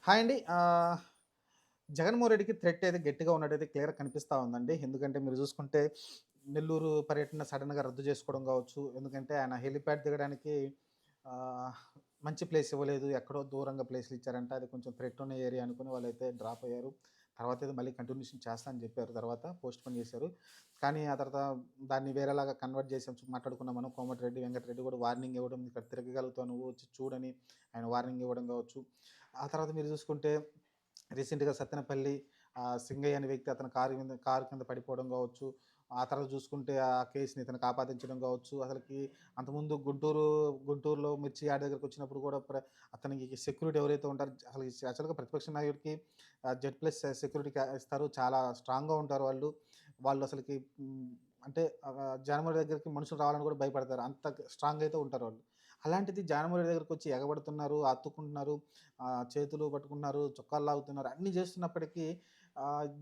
Hi అండి. జగన్మోహన్ రెడ్డికి threat అయితే గట్టిగా ఉన్నట్టయితే క్లియర్‌గా కనిపిస్తా ఉందండి. ఎందుకంటే మీరు చూసుకుంటే నెల్లూరు పర్యటన సడెన్‌గా రద్దు చేసుకోవడం కావచ్చు. ఎందుకంటే ఆయన హెలిప్యాడ్ దిగడానికి ఆహ్, మంచి ప్లేస్ ఇవ్వలేదు. ఎక్కడో దూరంగా ప్లేస్‌లు ఇచ్చారంట. అది కొంచెం థ్రెట్ ఉన్న ఏరియా అనుకుని వాళ్ళైతే డ్రాప్ అయ్యారు. తర్వాత ఏదో మళ్ళీ కంటిన్యూషన్ చేస్తా అని చెప్పారు. తర్వాత పోస్ట్‌పోన్ చేశారు. కానీ ఆ తర్వాత దాన్ని వేరేలాగా కన్వర్ట్ చేసాం మాట్లాడుకున్నాం మనం. కోమటిరెడ్డి, వెంకటరెడ్డి కూడా వార్నింగ్ ఇవ్వడం, ఇక్కడ తిరగగలుగుతావు నువ్వు వచ్చి చూడని ఆయన వార్నింగ్ ఇవ్వడం కావచ్చు. ఆ తర్వాత మీరు చూసుకుంటే రీసెంట్‌గా సత్తెనపల్లి సింగయ్య అనే వ్యక్తి అతని కారు కింద పడిపోవడం కావచ్చు. ఆ తర్వాత చూసుకుంటే ఆ కేస్‌ని ఇతనికి ఆపాదించడం కావచ్చు. అసలకి అంతకుముందు గుంటూరులో మిర్చి యార్డ్ దగ్గరకొచ్చినప్పుడు కూడా అతనికి సెక్యూరిటీ ఎవరైతే ఉంటారో అసలు యాక్చువల్‌గా ప్రతిపక్ష నాయకుడికి జెడ్ ప్లస్ సెక్యూరిటీ ఇస్తారు. చాలా స్ట్రాంగ్‌గా ఉంటారు వాళ్ళు. వాళ్ళు అసలకి అంటే జగన్మోహన్ దగ్గరికి మనుషులు రావాలని కూడా భయపడతారు. అంత స్ట్రాంగ్ అయితే ఉంటారు వాళ్ళు. అలాంటిది జగన్మోహన్ రెడ్డి దగ్గరకొచ్చి ఎగబడుతున్నారు, అత్తుకుంటున్నారు, చేతులు పట్టుకుంటున్నారు, చొక్కాలు లాగుతున్నారు. అన్నీ చేస్తున్నప్పటికీ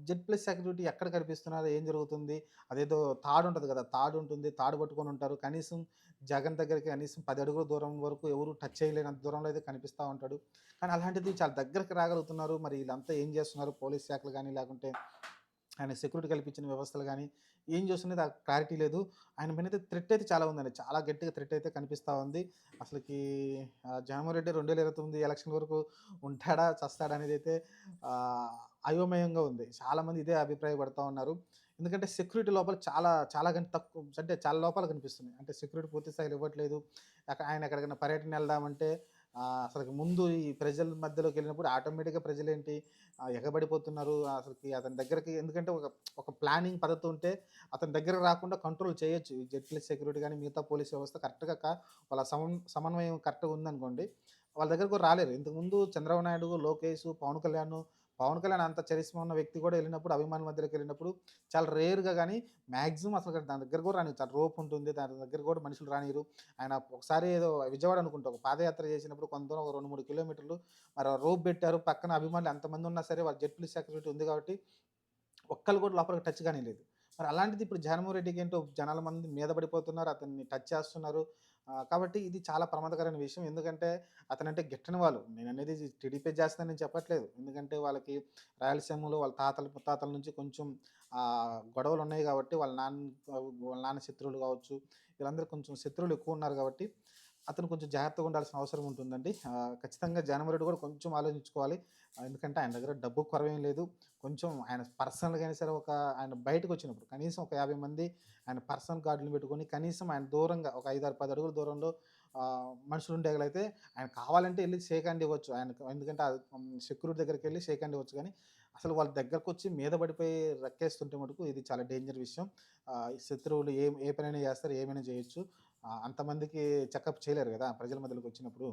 జెడ్ ప్లస్ సెక్యూరిటీ ఎక్కడ కనిపిస్తున్నారు? ఏం జరుగుతుంది? అదేదో తాడుంటది గదా! తాడుంటుంది. తాడు పట్టుకొనుంటారు. కనీసం జగన్ దగ్గరికి కనీసం 10 అడుగుల దూరం వరకు ఎవరు టచ్ చేయలేనంత దూరంలో అయితే కనిపిస్తా ఉంటాడు. కానీ అలాంటిది చాలా దగ్గరికి రాగలుగుతున్నారు. మరి ఈళ్ళంతా ఏం జేస్తున్నారు? పోలీస్ శాఖలు గాని, లేకుంటే ఆయన సెక్యూరిటీ కల్పించిన వ్యవస్థలు గానీ, ఏం చేస్తున్నది క్లారిటీ లేదు. ఆయన మీదైతే థ్రెట్ అయితే చాలా ఉందండి. చాలా గట్టిగా థ్రెట్ అయితే కనిపిస్తా ఉంది. అసలకి జగన్మోహన్ రెడ్డి 2029 ఎలక్షన్ వరకు ఉంటాడా? చస్తాడా? అనేదైతే ఆహ్, అయోమయంగా ఉంది. చాలామంది ఇదే అభిప్రాయపడతా ఉన్నారు. ఎందుకంటే సెక్యూరిటీ లోపల చాలా చాలా గంట తక్కువ అంటే చాలా లోపాలు కనిపిస్తున్నాయి. అంటే సెక్యూరిటీ పూర్తి స్థాయిలో ఇవ్వట్లేదు. ఆయన ఎక్కడికైనా పర్యటన వెళ్దామంటే అసలకి ముందు ఈ ప్రజల మధ్యలోకెళ్ళినప్పుడు ఆటోమేటిక్‌గా ప్రజలేంటి ఎగబడిపోతున్నారు. అసలకి అతని దగ్గరికి ఎందుకంటే ఒక ప్లానింగ్ పద్ధతి ఉంటే అతని దగ్గరకు రాకుండా కంట్రోల్ చేయొచ్చు. ఈ జెడ్ ప్లస్ సెక్యూరిటీ గాని, మిగతా పోలీస్ వ్యవస్థ కరెక్ట్‌గా వాళ్ళ సమన్వయం కరెక్ట్‌గా ఉందనుకోండి, వాళ్ళ దగ్గరకు కూడా రాలేరు. ఇంతకుముందు చంద్రబాబు నాయుడు, లోకేష్, పవన్ కళ్యాణ్ అంత చరిష్మా ఉన్న వ్యక్తి కూడా ఎళ్ళినప్పుడు అభిమానుల మధ్యలోకెళ్ళినప్పుడు చాలా రేర్‌గా గాని మాక్సిమం అసలు దాని దగ్గర కూడా రానివ్వరు. చాలా రోప్ ఉంటుంది. దాని దగ్గర కూడా మనుషులు రానియ్యరు. ఆయన ఒకసారి ఏదో విజయవాడ అనుకుంటా ఒక పాదయాత్ర చేసినప్పుడు కొంత దూరం ఒక 2, 3 కిలోమీటర్లు మరి ఆ రోప్ పెట్టారు. పక్కన అభిమానులు ఎంతమంది ఉన్నా సరే వాళ్ళ జెడ్ ప్లస్ సెక్యూరిటీ ఉంది కాబట్టి ఒక్కళ్ళు కూడా లోపలికి టచ్ కానీయలేదు. మరి అలాంటిది ఇప్పుడు జగన్మోహన్ రెడ్డికేంటో జనాల మంది మీద పడిపోతున్నారు. అతన్ని టచ్ చేస్తున్నారు. కాబట్టి ఇది చాలా ప్రమాదకరమైన విషయం. ఎందుకంటే అతనంటే గిట్టని వాళ్ళు. నేననేది టీడీపీ చేస్తుందని నేను చెప్పట్లేదు. ఎందుకంటే వాళ్ళకి రాయలసీమలో వాళ్ళ తాతలు, ముత్తాతల నుంచి కొంచెం గొడవలున్నాయి గాబట్టి వాళ్ళ నాన్న శత్రువులు గావచ్చు, వీళ్ళందరూ కొంచెం శత్రువులు ఎక్కువున్నారు గాబట్టి అతను కొంచెం జాగ్రత్తగా ఉండాల్సిన అవసరం ఉంటుందండి. ఖచ్చితంగా జగన్మోహన్ రెడ్డి కూడా కొంచెం ఆలోచించుకోవాలి. ఎందుకంటే ఆయన దగ్గర డబ్బు కొరవేం లేదు. కొంచెం ఆయన పర్సనల్‌గా అయినా సరే ఆయన బయటకొచ్చినప్పుడు కనీసం ఒక 50 మంది ఆయన పర్సనల్ గార్డ్‌లని పెట్టుకొని కనీసం ఆయన దూరంగా ఒక 5, 6, 10 అడుగుల దూరంలో మనుషులు ఉండగలిగితే ఆయన కావాలంటే ఎళ్లి షేక్ హ్యాండ్ ఇవ్వచ్చు. ఆయనకు ఎందుకంటే సెక్యూరిటీ దగ్గరికెళ్లి షేక్ హ్యాండ్ ఇవ్వచ్చు గానీ, అసలు వాళ్ళ దగ్గరకొచ్చి మీద పడిపోయి రక్కేస్తుంటే మటుకు ఇది చాలా డేంజర్ విషయం. శత్రువులు ఏ పనైనా చేస్తారు. ఏమైనా చేయొచ్చు. అంతమందికి చెకప్ చేయలేరు గదా! ప్రజల మధ్యలోకొచ్చినప్పుడు.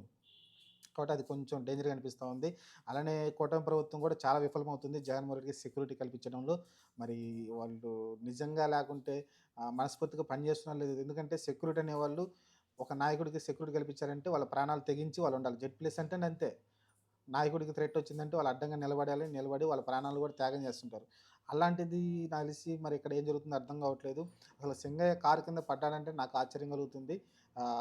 కాబట్టి అది కొంచెం డేంజర్‌గా అనిపిస్తా ఉంది. అలానే కూటమి ప్రభుత్వం కూడా చాలా విఫలమవుతుంది జగన్మోహన్ రెడ్డికి సెక్యూరిటీ కల్పించడంలో. మరి వాళ్ళు నిజంగా లేకుంటే మనస్ఫూర్తిగా పనిచేస్తున్నారో లేదో ఎందుకంటే సెక్యూరిటీ అనేవాళ్ళు ఒక నాయకుడికి సెక్యూరిటీ కల్పించారంటే వాళ్ళ ప్రాణాలు తెగించి వాళ్ళుండాలి. జెడ్ ప్లస్ అంటేనే అంతే. నాయకుడికి థ్రెట్ వచ్చిందంటే వాళ్ళు అడ్డంగా నిలబడి వాళ్ళ ప్రాణాలు కూడా త్యాగం చేస్తుంటారు. అలాంటిది నాకు తెలిసి మరి ఇక్కడ ఏం జరుగుతుందో అర్థం కావట్లేదు. అసలు సింగయ్య కారు కింద పడ్డాడంటే నాకు ఆశ్చర్యం కలుగుతుంది.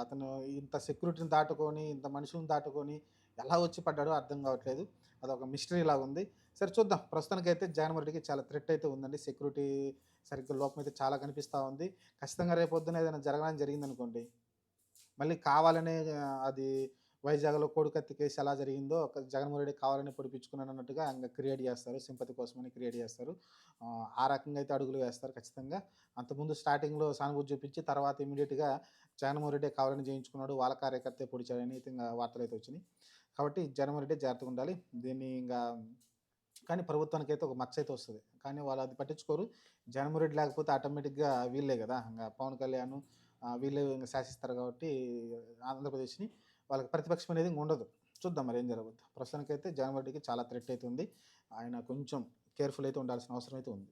అతను ఇంత సెక్యూరిటీని దాటుకొని, ఇంత మనుషులను దాటుకొని ఎలా వచ్చి పడ్డాడో అర్థం కావట్లేదు. అదొక మిస్టరీ లాగుంది. సరే చూద్దాం. ప్రస్తుతానికైతే జగన్‌మోహన్ రెడ్డికి చాలా థ్రెట్ అయితే ఉందండి. సెక్యూరిటీ సరిగ్గా లోపం అయితే చాలా కనిపిస్తా ఉంది. ఖచ్చితంగా రేపొద్దున ఏదైనా జరగడం జరిగిందనుకోండి మళ్ళీ కావాలనే అది వైజాగ్‌లో కోడికత్తి కేసు ఎలా జరిగిందో జగన్‌మోహన్ రెడ్డి కావాలని పొడిపించుకున్నాడన్నట్టుగా ఇంగ క్రియేట్ జేస్తారు. సింపతి కోసమని క్రియేట్ జేస్తారు. ఆ రకంగా అయితే అడుగులు వేస్తారు ఖచ్చితంగా. అంతకుముందు స్టార్టింగ్‌లో సానుభూతి చూపించి తర్వాత ఇమ్మీడియేట్‌గా జగన్‌మోహన్ రెడ్డే కావాలని చేయించుకున్నాడు. వాళ్ళ కార్యకర్తే పొడిచాడని అయితే ఇంగ వార్తలైతే వచ్చినియి. కాబట్టి జగన్‌మోహన్ రెడ్డి జాగ్రత్తగుండాలి. దీన్ని ఇంగా కానీ ప్రభుత్వానికైతే ఒక మచ్చైతే వస్తది. కానీ వాళ్ళు అది పట్టించుకోరు. జగన్‌మోహన్ రెడ్డి లేకపోతే ఆటోమేటిక్‌గా వీళ్ళే గదా! ఇంగ పవన్ కళ్యాణ్ వీళ్ళే ఇంగ శాసిస్తారు కాబట్టి ఆంధ్రప్రదేశ్‌ని వాళ్ళకి ప్రతిపక్షం అనేది ఇంగ ఉండదు. చూద్దాం మరి ఏం జరగబోద్దో. ప్రస్తుతానికైతే జగన్‌మోహన్ రెడ్డికి చాలా థ్రెట్ అయితే ఉంది. ఆయన కొంచెం కేర్‌ఫుల్ అయితే ఉండాల్సిన అవసరం అయితే ఉంది.